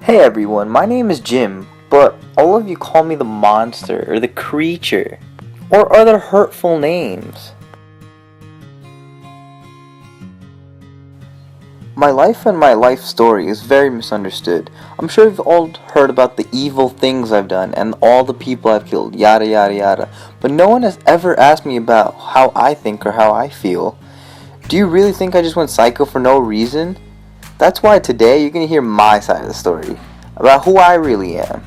Hey everyone, my name is Jim, but all of you call me the monster or the creature or other hurtful names. My life and my life story is very misunderstood. I'm sure you've all heard about the evil things I've done and all the people I've killed, yada yada yada, but no one has ever asked me about how I think or how I feel. Do you really think I just went psycho for no reason? That's why today you're going to hear my side of the story, about who I really am.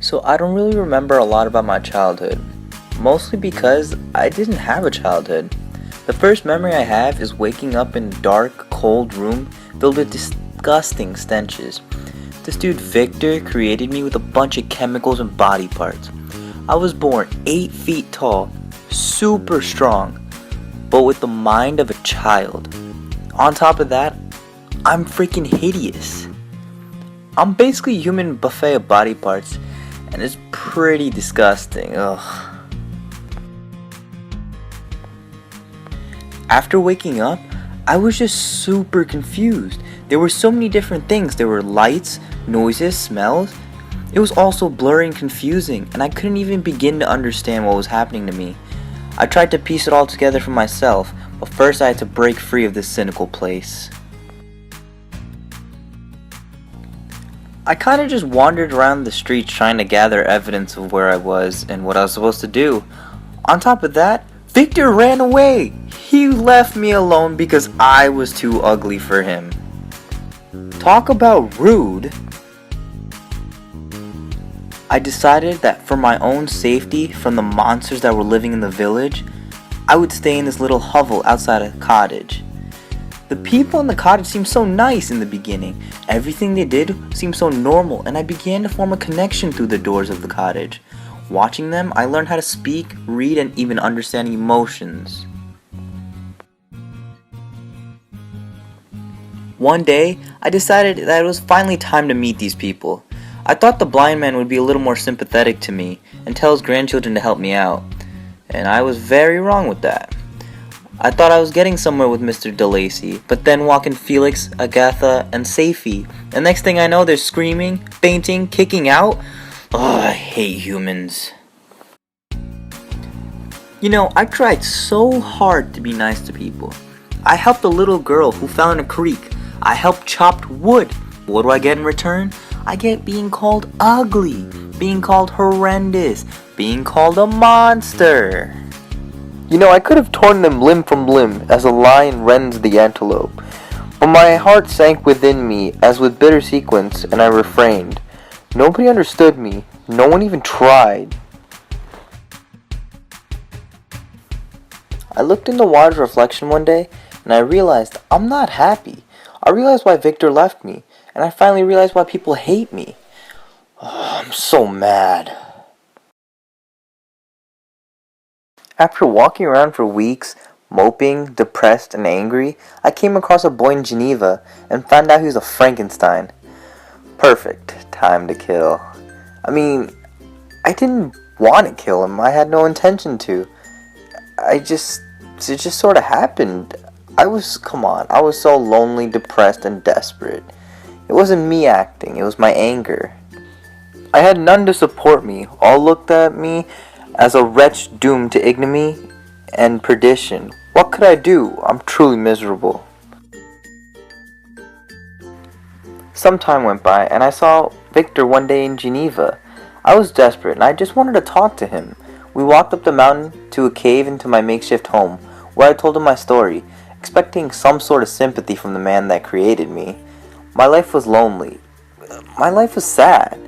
So I don't really remember a lot about my childhood, mostly because I didn't have a childhood. The first memory I have is waking up in a dark, cold room filled with disgusting stenches. This dude Victor created me with a bunch of chemicals and body parts. I was born 8 feet tall, super strong, but with the mind of a child. On top of that, I'm freaking hideous. I'm basically a human buffet of body parts, and it's pretty disgusting. Ugh. After waking up, I was just super confused. There were so many different things. There were lights, noises, smells. It was all so blurry and confusing, and I couldn't even begin to understand what was happening to me. I tried to piece it all together for myself, but first I had to break free of this cynical place. I kinda just wandered around the streets trying to gather evidence of where I was and what I was supposed to do. On top of that, Victor ran away! He left me alone because I was too ugly for him. Talk about rude! I decided that for my own safety from the monsters that were living in the village, I would stay in this little hovel outside a cottage. The people in the cottage seemed so nice in the beginning. Everything they did seemed so normal, and I began to form a connection through the doors of the cottage. Watching them, I learned how to speak, read, and even understand emotions. One day, I decided that it was finally time to meet these people. I thought the blind man would be a little more sympathetic to me and tell his grandchildren to help me out, and I was very wrong with that. I thought I was getting somewhere with Mr. DeLacy, but then walk in Felix, Agatha, and Safi, and next thing I know they're screaming, fainting, kicking out. Ugh, I hate humans. You know, I tried so hard to be nice to people. I helped a little girl who fell in a creek. I helped chopped wood. What do I get in return? I get being called ugly, being called horrendous, being called a monster. You know, I could have torn them limb from limb as a lion rends the antelope, but my heart sank within me as with bitter sequence, and I refrained. Nobody understood me. No one even tried. I looked in the water's reflection one day, and I realized I'm not happy. I realized why Victor left me, and I finally realized why people hate me. Oh, I'm so mad. After walking around for weeks, moping, depressed, and angry, I came across a boy in Geneva and found out he was a Frankenstein. Perfect time to kill. I mean, I didn't want to kill him. I had no intention to. It just sort of happened. I was so lonely, depressed, and desperate. It wasn't me acting, it was my anger. I had none to support me. All looked at me as a wretch doomed to ignominy and perdition. What could I do? I'm truly miserable. Some time went by, and I saw Victor one day in Geneva. I was desperate, and I just wanted to talk to him. We walked up the mountain to a cave into my makeshift home, where I told him my story, expecting some sort of sympathy from the man that created me. My life was lonely. My life was sad.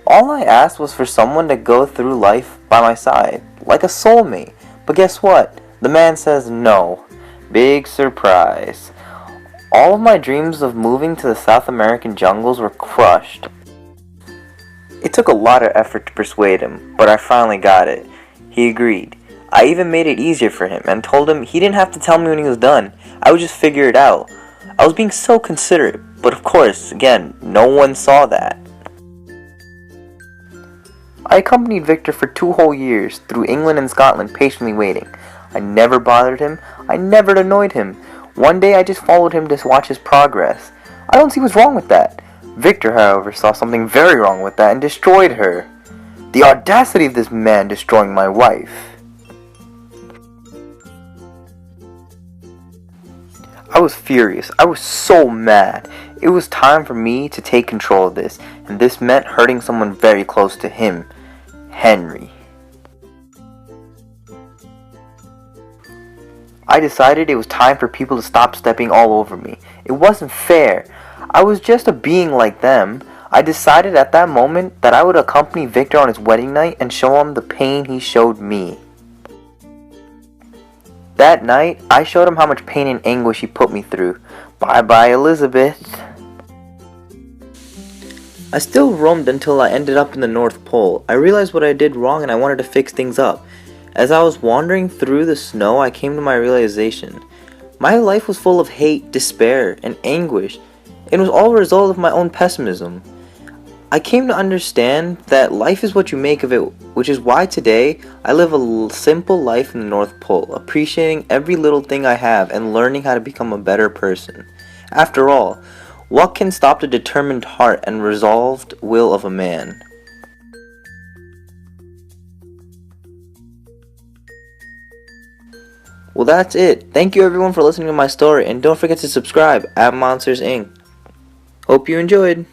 All I asked was for someone to go through life by my side, like a soulmate. But guess what? The man says no. Big surprise. All of my dreams of moving to the South American jungles were crushed. It took a lot of effort to persuade him, but I finally got it. He agreed. I even made it easier for him and told him he didn't have to tell me when he was done. I would just figure it out. I was being so considerate, but of course, again, no one saw that. I accompanied Victor for 2 whole years through England and Scotland, patiently waiting. I never bothered him. I never annoyed him. One day I just followed him to watch his progress. I don't see what's wrong with that. Victor, however, saw something very wrong with that and destroyed her. The audacity of this man destroying my wife. I was furious. I was so mad. It was time for me to take control of this, and this meant hurting someone very close to him, Henry. I decided it was time for people to stop stepping all over me. It wasn't fair. I was just a being like them. I decided at that moment that I would accompany Victor on his wedding night and show him the pain he showed me. That night, I showed him how much pain and anguish he put me through. Bye-bye, Elizabeth. I still roamed until I ended up in the North Pole. I realized what I did wrong and I wanted to fix things up. As I was wandering through the snow, I came to my realization. My life was full of hate, despair, and anguish. It was all a result of my own pessimism. I came to understand that life is what you make of it, which is why today I live a simple life in the North Pole, appreciating every little thing I have and learning how to become a better person. After all, what can stop the determined heart and resolved will of a man? Well, that's it. Thank you everyone for listening to my story, and don't forget to subscribe at Monsters Inc. Hope you enjoyed.